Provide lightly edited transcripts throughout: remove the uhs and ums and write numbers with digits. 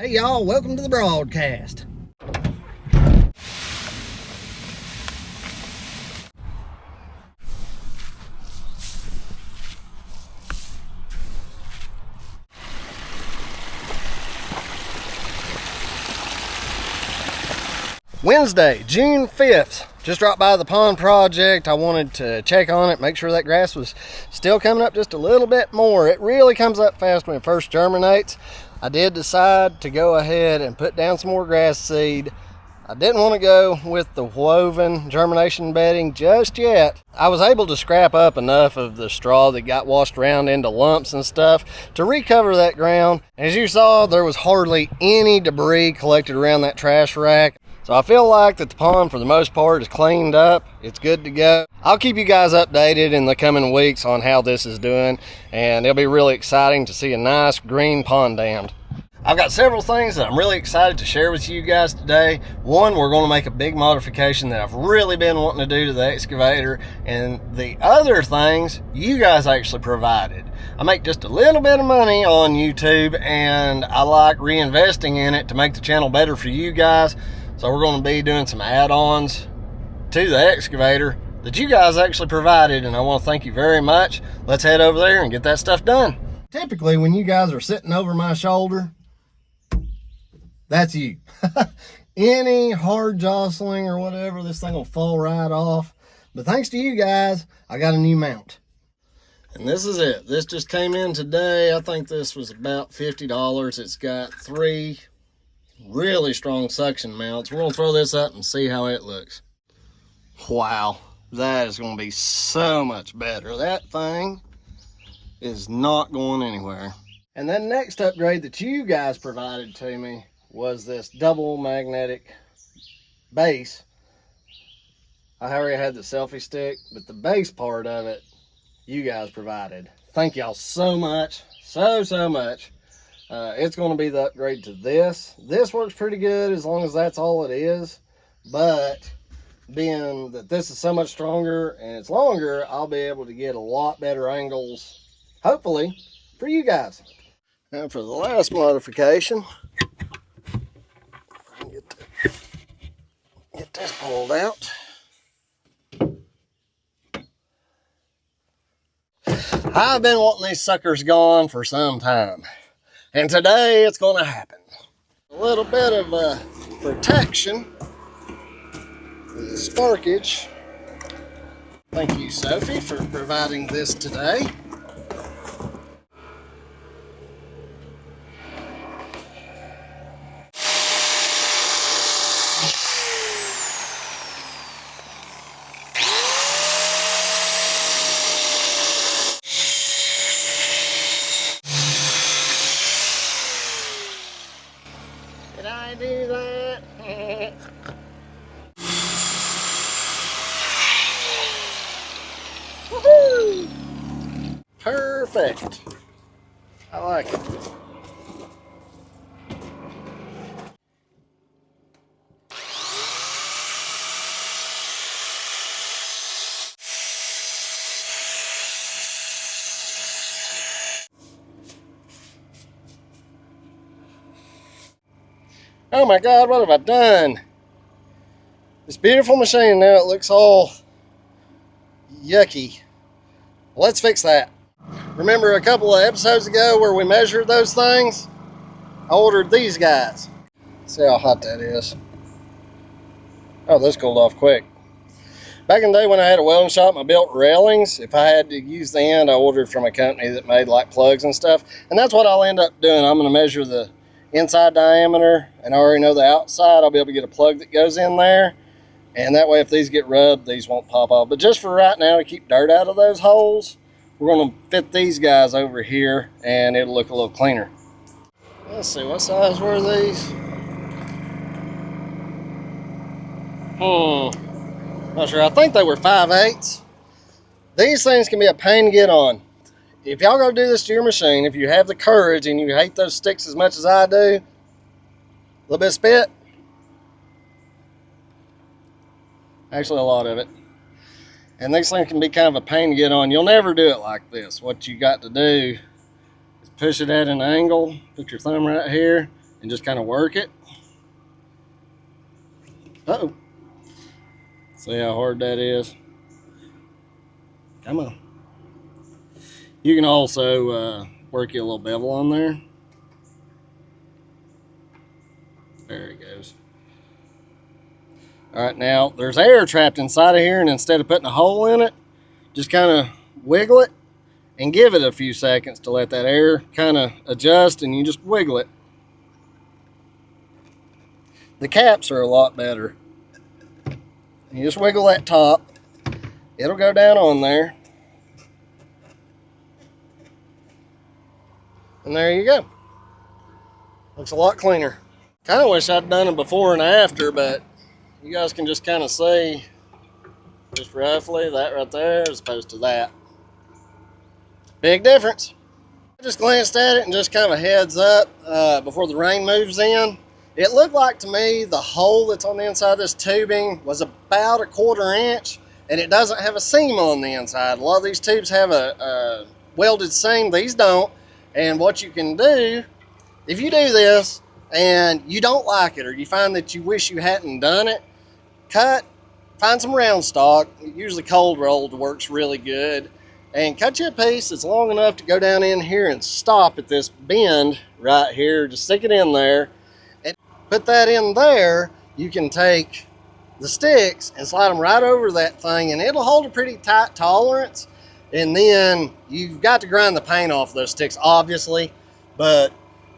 Hey y'all, welcome to the broadcast. Wednesday, June 5th. Just dropped by the pond project. I wanted to check on it, make sure that grass was still coming up just a little bit more. It really comes up fast when it first germinates. I did decide to go ahead and put down some more grass seed. I didn't want to go with the woven germination bedding just yet. I was able to scrap up enough of the straw that got washed around into lumps and stuff to recover that ground. As you saw, there was hardly any debris collected around that trash rack. So I feel like that the pond, for the most part, is cleaned up. It's good to go. I'll keep you guys updated in the coming weeks on how this is doing, and it'll be really exciting to see a nice green pond dammed. I've got several things that I'm really excited to share with you guys today. One, we're going to make a big modification that I've really been wanting to do to the excavator, and the other things you guys actually provided. I make just a little bit of money on YouTube, and I like reinvesting in it to make the channel better for you guys. So we're going to be doing some add-ons to the excavator that you guys actually provided, and I want to thank you very much. Let's head over there and get that stuff done. Typically, when you guys are sitting over my shoulder, that's you. Any hard jostling or whatever, this thing will fall right off. But thanks to you guys, I got a new mount. And this is it. This just came in today. I think this was about $50. It's got 3 really strong suction mounts. We're going to throw this up and see how it looks. Wow, that is going to be so much better. That thing is not going anywhere. And then next upgrade that you guys provided to me was this double magnetic base. I already had the selfie stick, but the base part of it you guys provided. Thank y'all so much, so much. It's going to be the upgrade to this. This works pretty good as long as that's all it is. But being that this is so much stronger and it's longer, I'll be able to get a lot better angles, hopefully, for you guys. And for the last modification, get this pulled out. I've been wanting these suckers gone for some time. And today it's going to happen. A little bit of protection for the sparkage. Thank you, Sophie, for providing this today. Did I do that? Woohoo! Perfect. I like it. Oh my God, what have I done? This beautiful machine, now it looks all yucky. Let's fix that. Remember a couple of episodes ago where we measured those things? I ordered these guys. See how hot that is. Oh, this cooled off quick. Back in the day when I had a welding shop and I built railings, if I had to use the end, I ordered from a company that made like plugs and stuff. And that's what I'll end up doing. I'm going to measure the inside diameter, and I already know the outside. I'll be able to get a plug that goes in there, and that way if these get rubbed, these won't pop off. But just for right now, to keep dirt out of those holes, we're going to fit these guys over here and it'll look a little cleaner. Let's see, what size were these? Not sure. I think they were 5/8. These things can be a pain to get on. If y'all go do this to your machine, if you have the courage and you hate those sticks as much as I do, a little bit of spit, actually a lot of it. And these things can be kind of a pain to get on. You'll never do it like this. What you got to do is push it at an angle, put your thumb right here, and just kind of work it. Uh-oh. See how hard that is? Come on. You can also work you a little bevel on there. There it goes. All right, now there's air trapped inside of here, and instead of putting a hole in it, just kind of wiggle it and give it a few seconds to let that air kind of adjust, and you just wiggle it. The caps are a lot better. You just wiggle that top. It'll go down on there. And there you go. Looks a lot cleaner. Kind of wish I'd done it before and after, but you guys can just kind of see just roughly that right there as opposed to that. Big difference. I just glanced at it and just kind of a heads up before the rain moves in. It looked like to me the hole that's on the inside of this tubing was about 1/4 inch, and it doesn't have a seam on the inside. A lot of these tubes have a welded seam. These don't. And what you can do, if you do this and you don't like it, or you find that you wish you hadn't done it, find some round stock. Usually cold rolled works really good. And cut you a piece that's long enough to go down in here and stop at this bend right here. Just stick it in there and put that in there. You can take the sticks and slide them right over that thing, and it'll hold a pretty tight tolerance. And then you've got to grind the paint off those sticks, obviously. But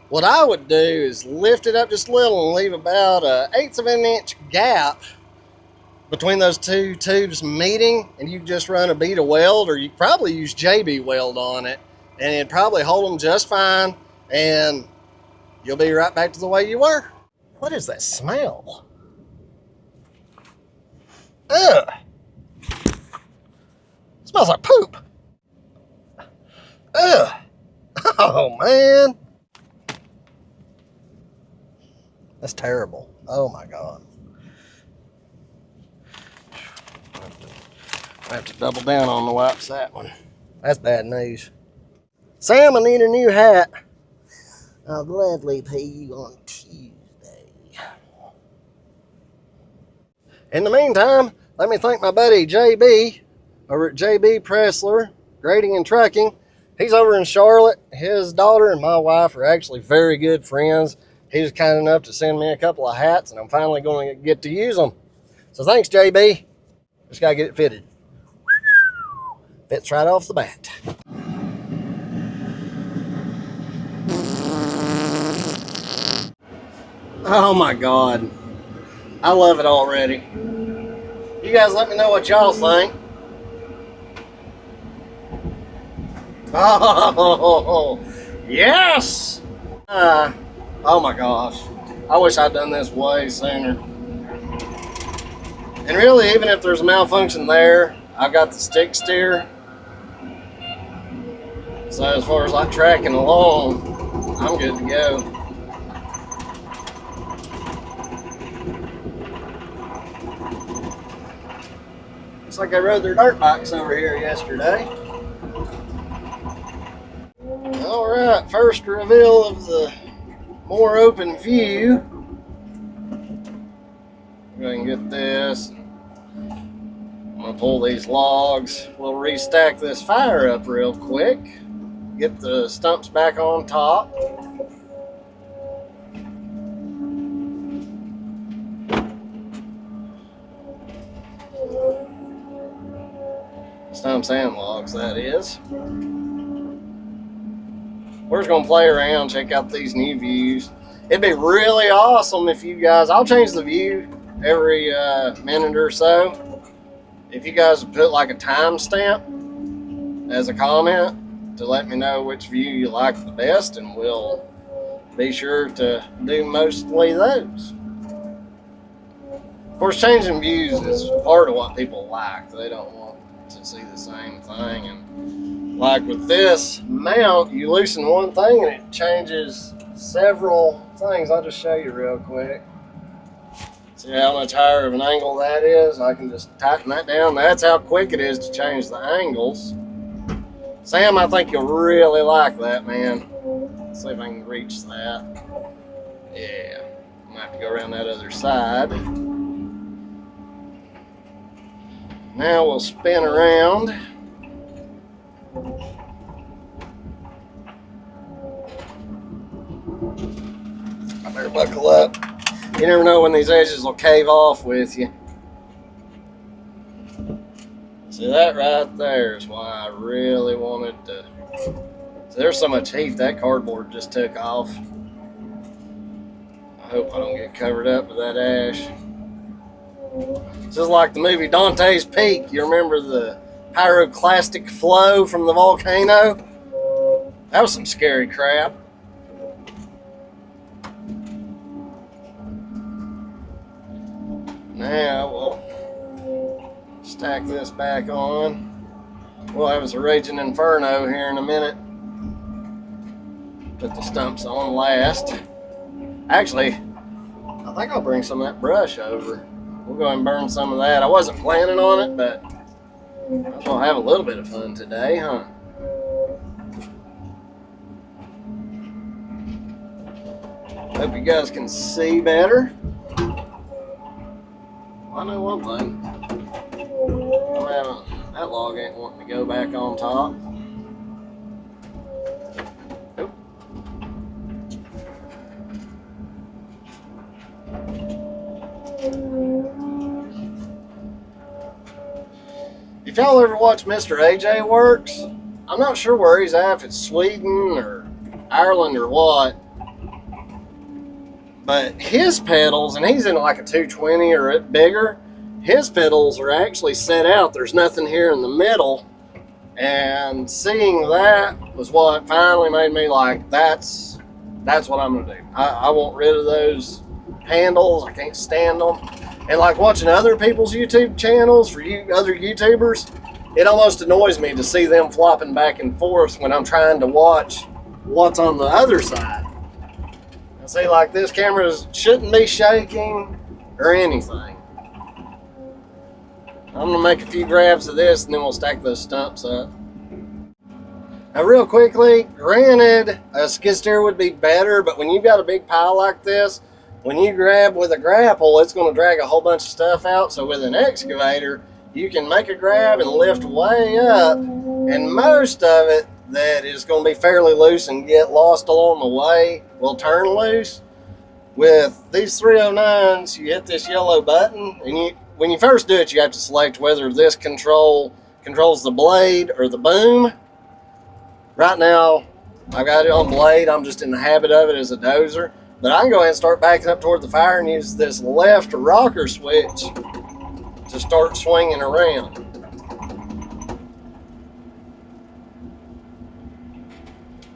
what I would do is lift it up just a little and leave about 1/8 of an inch gap between those two tubes meeting, and you just run a bead of weld, or you probably use JB weld on it, and it'd probably hold them just fine, and you'll be right back to the way you were. What is that smell? Ugh. Smells like poop. Ugh. Oh man. That's terrible. Oh my God. I have to double down on the wipes that one. That's bad news. Sam, I need a new hat. I'll gladly pay you on Tuesday. In the meantime, let me thank my buddy JB over at JB Pressler Grading and Trucking. He's over in Charlotte. His daughter and my wife are actually very good friends. He was kind enough to send me a couple of hats, and I'm finally going to get to use them. So thanks, JB. Just got to get it fitted. Fits right off the bat. Oh my God. I love it already. You guys let me know what y'all think. Oh, yes! Oh my gosh. I wish I'd done this way sooner. And really, even if there's a malfunction there, I've got the stick steer. So as far as like tracking along, I'm good to go. Looks like they rode their dirt bikes over here yesterday. All right, first reveal of the more open view. Go ahead and get this. I'm gonna pull these logs. We'll restack this fire up real quick. Get the stumps back on top. Stumps and logs, that is. We're just gonna play around, check out these new views. It'd be really awesome if you guys, I'll change the view every minute or so. If you guys would put like a timestamp as a comment to let me know which view you like the best, and we'll be sure to do mostly those. Of course, changing views is part of what people like. They don't want to see the same thing. And like with this mount, you loosen one thing and it changes several things. I'll just show you real quick. See how much higher of an angle that is? I can just tighten that down. That's how quick it is to change the angles. Sam, I think you'll really like that, man. Let's see if I can reach that. Yeah, I'm gonna have to go around that other side. Now we'll spin around. I better buckle up. You never know when these edges will cave off with you. See, that right there is why I really wanted to. So there's so much heat that cardboard just took off. I hope I don't get covered up with that ash. This is like the movie Dante's Peak. You remember the pyroclastic flow from the volcano? That was some scary crap. Now we'll stack this back on. We'll have us a raging inferno here in a minute. Put the stumps on last. Actually, I think I'll bring some of that brush over. We'll go ahead and burn some of that. I wasn't planning on it, but I'm gonna have a little bit of fun today, huh? Hope you guys can see better. I know one thing. That log ain't wanting to go back on top. Nope. If y'all ever watch Mr. AJ Works, I'm not sure where he's at, if it's Sweden or Ireland or what, but his pedals, and he's in like a 220 or bigger, his pedals are actually set out. There's nothing here in the middle, and seeing that was what finally made me like, that's what I'm gonna do. I want rid of those handles. I can't stand them. And like watching other people's YouTube channels, for you other YouTubers, it almost annoys me to see them flopping back and forth when I'm trying to watch what's on the other side. I see, like, this camera shouldn't be shaking or anything. I'm gonna make a few grabs of this and then we'll stack those stumps up. Now real quickly, granted a skid steer would be better, but when you've got a big pile like this, when you grab with a grapple, it's going to drag a whole bunch of stuff out. So with an excavator, you can make a grab and lift way up, and most of it that is going to be fairly loose and get lost along the way will turn loose. With these 309s, you hit this yellow button, and when you first do it, you have to select whether this controls the blade or the boom. Right now, I've got it on blade. I'm just in the habit of it as a dozer. But I can go ahead and start backing up toward the fire and use this left rocker switch to start swinging around.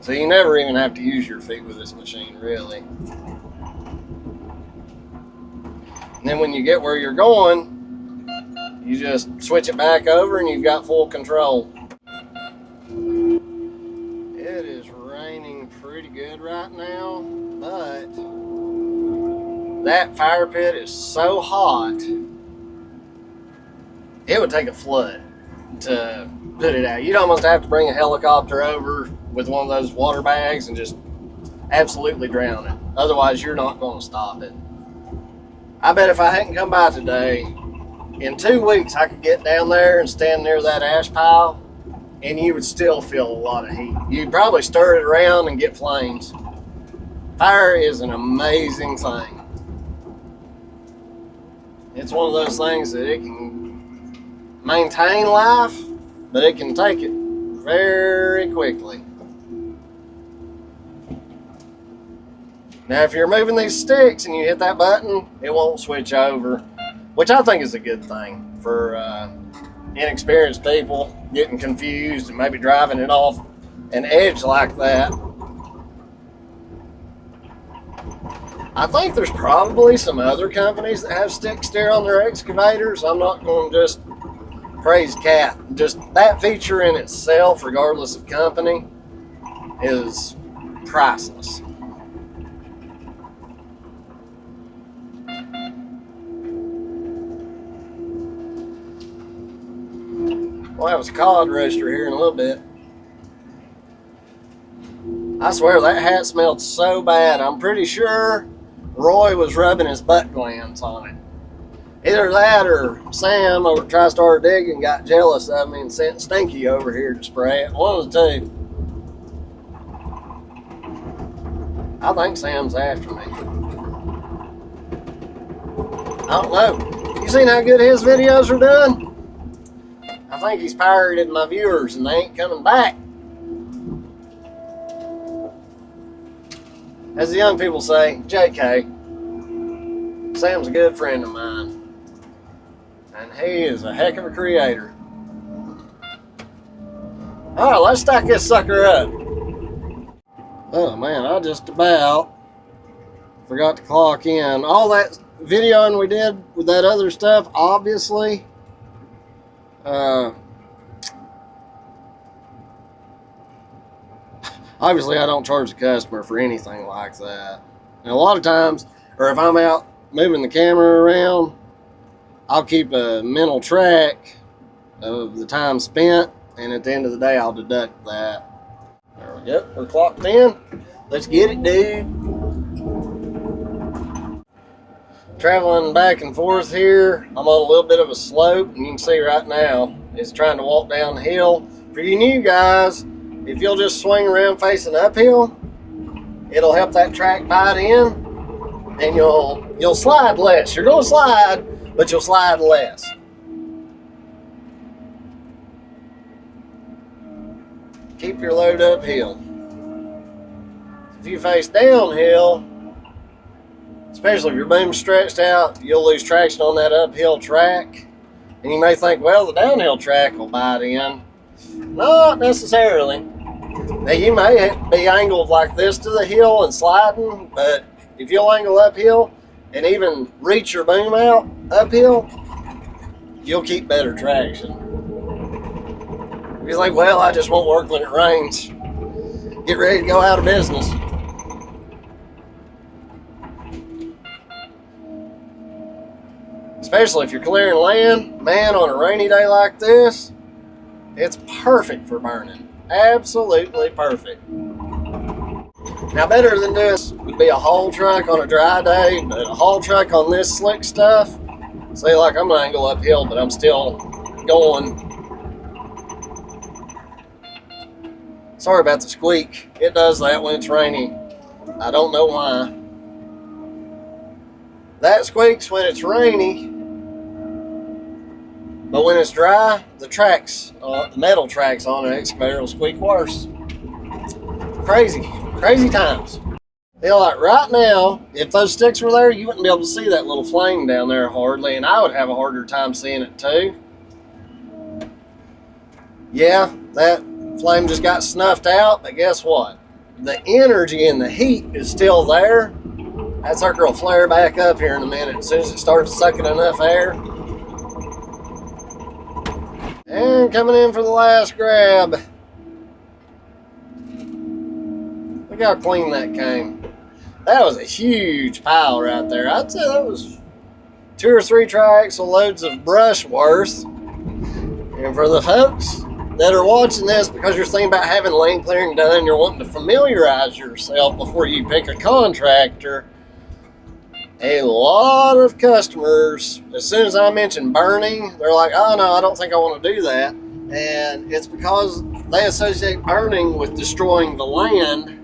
So you never even have to use your feet with this machine, really. And then when you get where you're going, you just switch it back over and you've got full control. It is raining pretty good right now, but that fire pit is so hot, it would take a flood to put it out. You'd almost have to bring a helicopter over with one of those water bags and just absolutely drown it. Otherwise, you're not going to stop it. I bet if I hadn't come by today, in 2 weeks I could get down there and stand near that ash pile and you would still feel a lot of heat. You'd probably stir it around and get flames. Fire is an amazing thing. It's one of those things that it can maintain life, but it can take it very quickly. Now, if you're moving these sticks and you hit that button, it won't switch over, which I think is a good thing for inexperienced people getting confused and maybe driving it off an edge like that. I think there's probably some other companies that have stick steer on their excavators. I'm not going to just praise Cat. Just that feature in itself, regardless of company, is priceless. We'll have a cod roaster here in a little bit. I swear that hat smelled so bad. I'm pretty sure Roy was rubbing his butt glands on it. Either that or Sam over at TriStar Digging got jealous of me and sent Stinky over here to spray it. One of the two. I think Sam's after me. I don't know. You seen how good his videos are doing? I think he's pirated my viewers and they ain't coming back. As the young people say, JK. Sam's a good friend of mine. And he is a heck of a creator. Alright, let's stack this sucker up. Oh man, I just about forgot to clock in. All that videoing we did with that other stuff, obviously, obviously I don't charge the customer for anything like that. And a lot of times, or if I'm out moving the camera around, I'll keep a mental track of the time spent, and at the end of the day I'll deduct that. There we go, we're clocked in. Let's get it, dude. Traveling back and forth here, I'm on a little bit of a slope, and you can see right now it's trying to walk down the hill. For you new guys, if you'll just swing around facing uphill, it'll help that track bite in, and you'll slide less. You're gonna slide, but you'll slide less. Keep your load uphill. If you face downhill, especially if your boom's stretched out, you'll lose traction on that uphill track. And you may think, well, the downhill track will bite in. Not necessarily. Now, you may be angled like this to the hill and sliding, but if you'll angle uphill and even reach your boom out uphill, you'll keep better traction. If you think, well, I just won't work when it rains, get ready to go out of business. Especially if you're clearing land, man, on a rainy day like this, it's perfect for burning. Absolutely perfect. Now, better than this would be a haul truck on a dry day, but a haul truck on this slick stuff, say like I'm gonna angle uphill, but I'm still going. Sorry about the squeak. It does that when it's rainy. I don't know why. That squeaks when it's rainy, but when it's dry, the tracks, the metal tracks on an excavator will squeak worse. Crazy, crazy times. You know, like right now, if those sticks were there, you wouldn't be able to see that little flame down there hardly, and I would have a harder time seeing it too. Yeah, that flame just got snuffed out, but guess what? The energy and the heat is still there. That sucker will flare back up here in a minute as soon as it starts sucking enough air. And coming in for the last grab. Look how clean that came. That was a huge pile right there. I'd say that was 2 or 3 triaxle loads of brush worth. And for the folks that are watching this because you're thinking about having land clearing done, you're wanting to familiarize yourself before you pick a contractor, a lot of customers, as soon as I mention burning, they're like, oh no, I don't think I want to do that. And it's because they associate burning with destroying the land,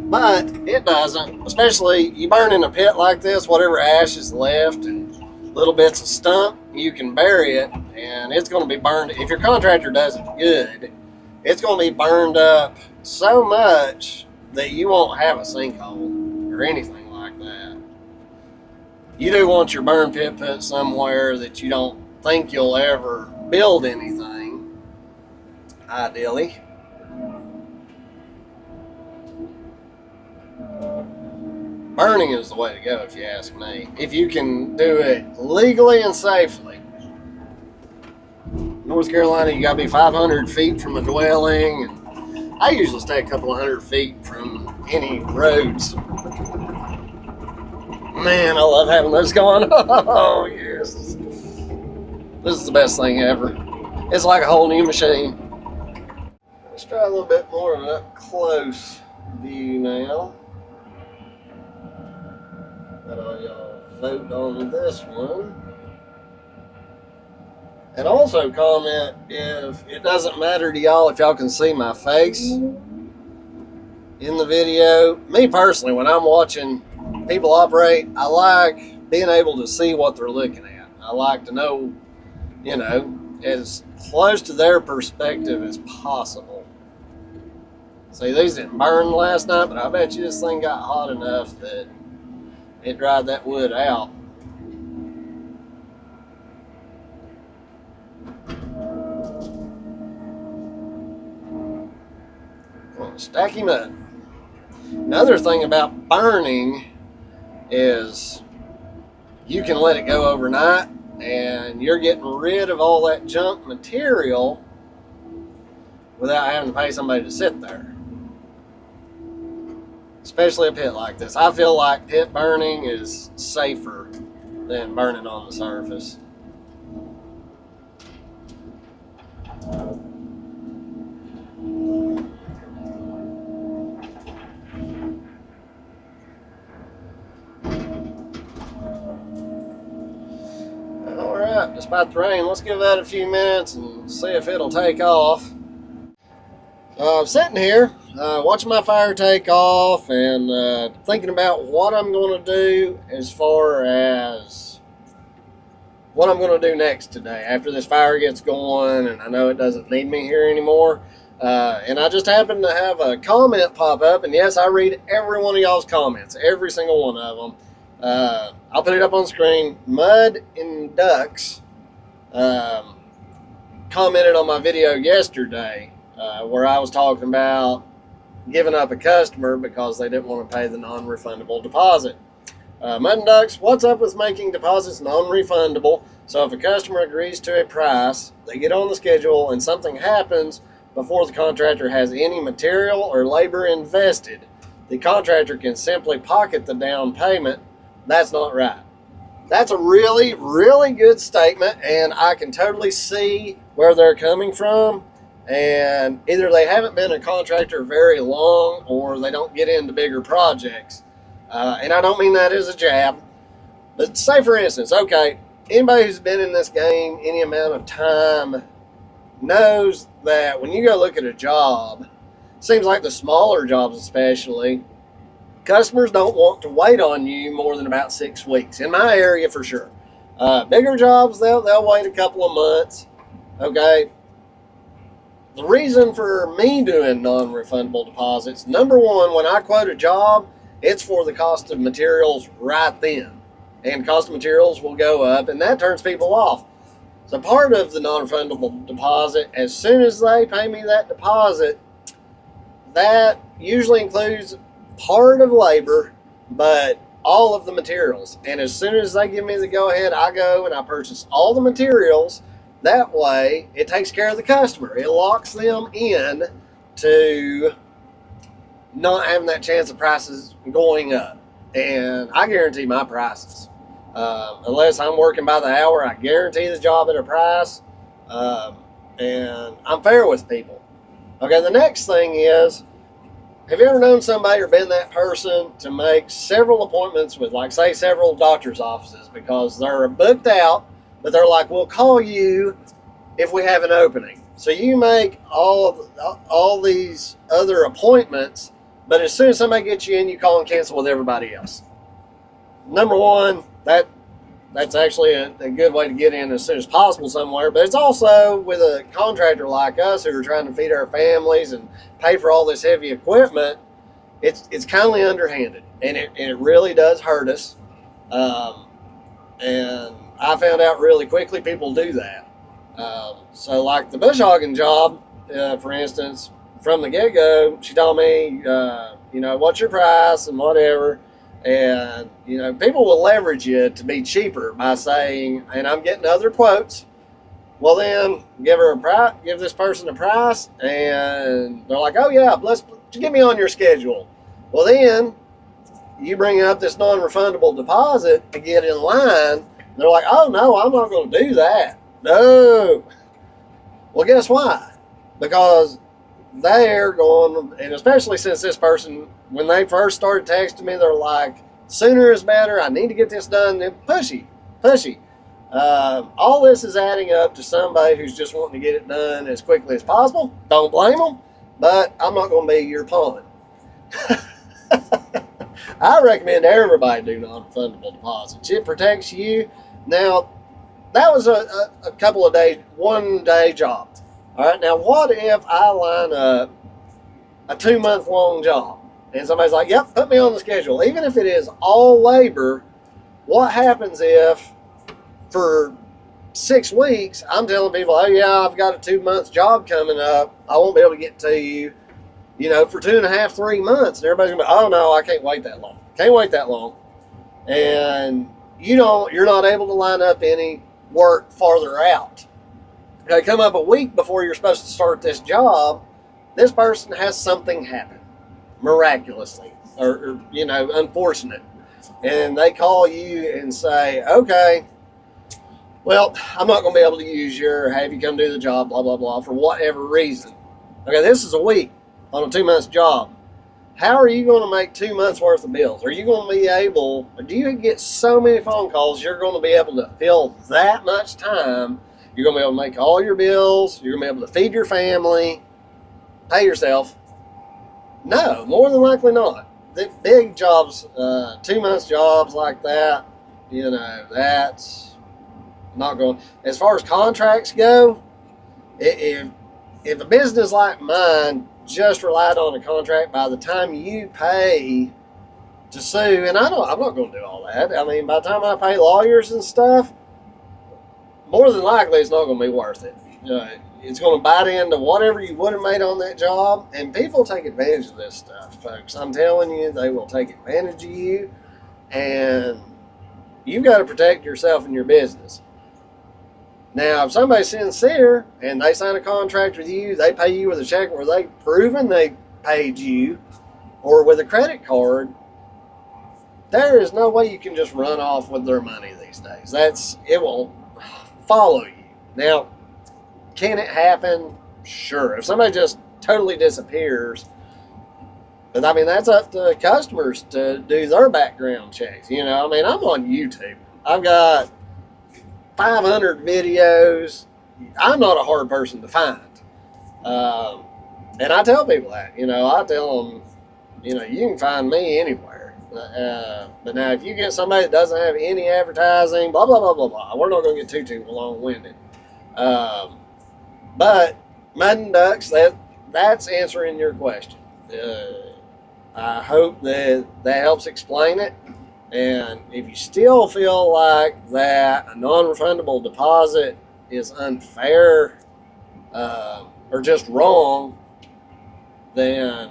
but it doesn't. Especially you burn in a pit like this, whatever ash is left and little bits of stump, you can bury it and it's going to be burned. If your contractor does it good, it's going to be burned up so much that you won't have a sinkhole or anything like that. You do want your burn pit put somewhere that you don't think you'll ever build anything, ideally. Burning is the way to go, if you ask me. If you can do it legally and safely. North Carolina, you gotta be 500 feet from a dwelling. And I usually stay a couple of 100 feet from any roads. Man, I love having those going. Oh, yes. This is the best thing ever. It's like a whole new machine. Let's try a little bit more of an up close view now. Let all y'all vote on this one. And also comment if it doesn't matter to y'all if y'all can see my face in the video. Me personally, when I'm watching people operate, I like being able to see what they're looking at. I like to know, you know, as close to their perspective as possible. See, these didn't burn last night, but I bet you this thing got hot enough that it dried that wood out. Stack him up. Another thing about burning is you can let it go overnight and you're getting rid of all that junk material without having to pay somebody to sit there. Especially a pit like this. I feel like pit burning is safer than burning on the surface. Despite the rain, let's give that a few minutes and see if it'll take off. I'm sitting here watching my fire take off and thinking about what I'm going to do as far as what I'm going to do next today after this fire gets going, and I know it doesn't need me here anymore. And I just happened to have a comment pop up, and yes, I read every one of y'all's comments, every single one of them. I'll put it up on screen. Mud and Ducks commented on my video yesterday where I was talking about giving up a customer because they didn't want to pay the non-refundable deposit. Mud and Ducks, what's up with making deposits non-refundable? So if a customer agrees to a price, they get on the schedule and something happens before the contractor has any material or labor invested, the contractor can simply pocket the down payment. That's not right. That's a really, really good statement, and I can totally see where they're coming from. And either they haven't been a contractor very long or they don't get into bigger projects. And I don't mean that as a jab, but say for instance, okay, anybody who's been in this game any amount of time knows that when you go look at a job, it seems like the smaller jobs especially, customers don't want to wait on you more than about 6 weeks. In my area, for sure. Bigger jobs, they'll wait a couple of months. Okay. The reason for me doing non-refundable deposits, number one, when I quote a job, it's for the cost of materials right then. And cost of materials will go up, and that turns people off. So part of the non-refundable deposit, as soon as they pay me that deposit, that usually includes part of labor, but all of the materials. And as soon as they give me the go-ahead, I go and I purchase all the materials. That way, it takes care of the customer. It locks them in to not having that chance of prices going up. And I guarantee my prices. Unless I'm working by the hour, I guarantee the job at a price. And I'm fair with people. Okay, the next thing is, have you ever known somebody or been that person to make several appointments with, like, say, several doctor's offices because they're booked out, but they're like, we'll call you if we have an opening. So you make all these other appointments, but as soon as somebody gets you in, you call and cancel with everybody else. Number one, that's actually a good way to get in as soon as possible somewhere, but it's also with a contractor like us who are trying to feed our families and pay for all this heavy equipment, it's kindly underhanded, and it really does hurt us. And I found out really quickly people do that. So like the bush hogging job, for instance, from the get-go, she told me, what's your price and whatever. And, people will leverage you to be cheaper by saying, and I'm getting other quotes. Well, then give this person a price, and they're like, oh yeah, let's get me on your schedule. Well, then you bring up this non-refundable deposit to get in line. They're like, oh no, I'm not going to do that. No. Well, guess why? Because they're going, and especially since this person, when they first started texting me, they're like, sooner is better. I need to get this done. And pushy. All this is adding up to somebody who's just wanting to get it done as quickly as possible. Don't blame them, but I'm not going to be your pawn. I recommend everybody do non-refundable deposits. It protects you. Now, that was a couple of days, 1 day job. All right, now what if I line up a 2-month long job and somebody's like, yep, put me on the schedule. Even if it is all labor, what happens if for 6 weeks I'm telling people, oh yeah, I've got a 2-month job coming up. I won't be able to get to you, for 2.5, 3 months. And everybody's gonna be, oh no, I can't wait that long. Can't wait that long. And you're not able to line up any work farther out. They come up a week before you're supposed to start this job. This person has something happen miraculously or unfortunate. And they call you and say, okay, well, I'm not going to be able to use have you come do the job, blah, blah, blah, for whatever reason. Okay, this is a week on a 2-month job. How are you going to make 2 months worth of bills? Are you going to be able, or do you get so many phone calls, you're going to be able to fill that much time? You're going to be able to make all your bills. You're going to be able to feed your family, pay yourself. No, more than likely not. The big jobs, 2 months jobs like that, that's not going. As far as contracts go, if a business like mine just relied on a contract, by the time you pay to sue, and I'm not going to do all that. I mean, by the time I pay lawyers and stuff, more than likely it's not going to be worth it. It's going to bite into whatever you would have made on that job, and people take advantage of this stuff, folks. I'm telling you, they will take advantage of you, and you've got to protect yourself and your business. Now, if somebody's sincere and they sign a contract with you, they pay you with a check where they've proven they paid you, or with a credit card, there is no way you can just run off with their money these days. It will follow you. Now, can it happen? Sure. If somebody just totally disappears, but I mean, that's up to customers to do their background checks. I'm on YouTube. I've got 500 videos. I'm not a hard person to find. And I tell people that, I tell them, you can find me anywhere. But now if you get somebody that doesn't have any advertising, blah, blah, blah, blah, blah, we're not going to get too long-winded. But mud and ducks, that's answering your question. I hope that helps explain it. And if you still feel like that a non-refundable deposit is unfair or just wrong, then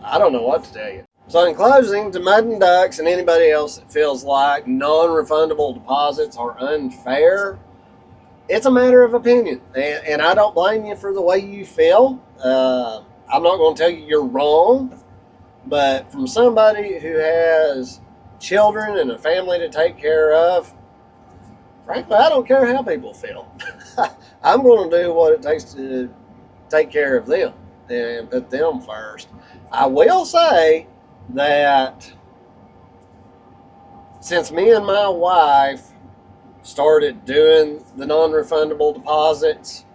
I don't know what to tell you. So in closing, to Mud and Ducks and anybody else that feels like non-refundable deposits are unfair, it's a matter of opinion. And I don't blame you for the way you feel. I'm not going to tell you you're wrong, but from somebody who has children and a family to take care of, frankly, I don't care how people feel. I'm going to do what it takes to take care of them and put them first. I will say that since me and my wife started doing the non-refundable deposits,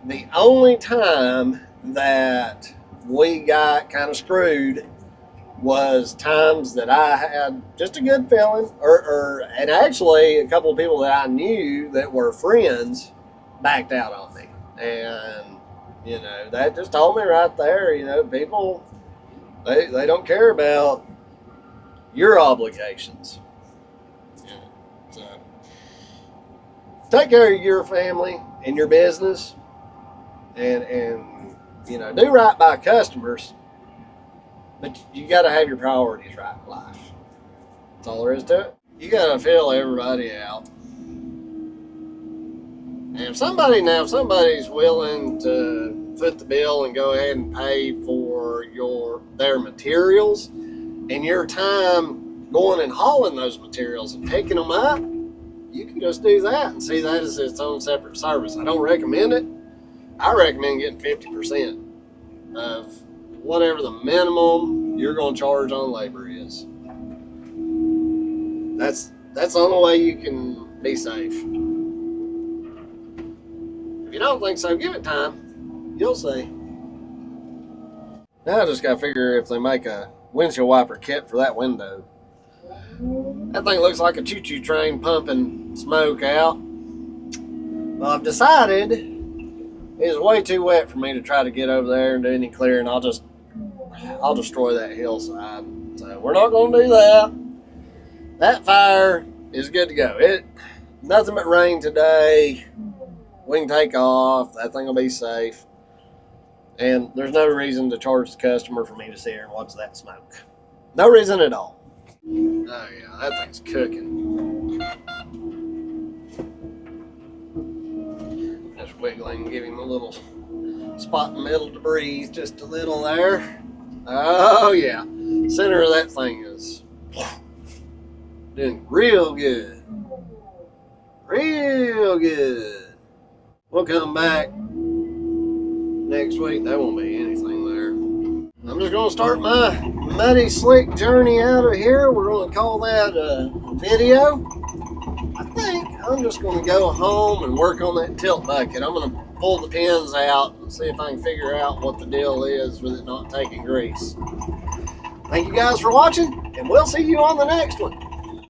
the only time that we got kind of screwed was times that I had just a good feeling, and actually a couple of people that I knew that were friends backed out on me. And, that just told me right there, people, they don't care about your obligations. So, take care of your family and your business, and do right by customers. But you got to have your priorities right in life. That's all there is to it. You got to fill everybody out. And if somebody's willing to foot the bill and go ahead and pay for their materials and your time going and hauling those materials and picking them up, you can just do that and see that as its own separate service. I don't recommend it. I recommend getting 50% of whatever the minimum you're going to charge on labor is. That's the only way you can be safe. If you don't think so, give it time. You'll see. Now I just gotta figure if they make a windshield wiper kit for that window. That thing looks like a choo-choo train pumping smoke out. Well, I've decided it's way too wet for me to try to get over there and do any clearing. I'll destroy that hillside. So we're not gonna do that. That fire is good to go. Nothing but rain today. We can take off. That thing will be safe. And there's no reason to charge the customer for me to sit here and watch that smoke. No reason at all. Oh yeah, that thing's cooking. Just wiggling, give him a little spot in the middle to breathe, just a little there. Oh yeah, center of that thing is doing real good. Real good. We'll come back next week. There won't be anything there. I'm just going to start my muddy slick journey out of here. We're going to call that a video. I think I'm just going to go home and work on that tilt bucket. I'm going to pull the pins out and see if I can figure out what the deal is with it not taking grease. Thank you guys for watching, and we'll see you on the next one.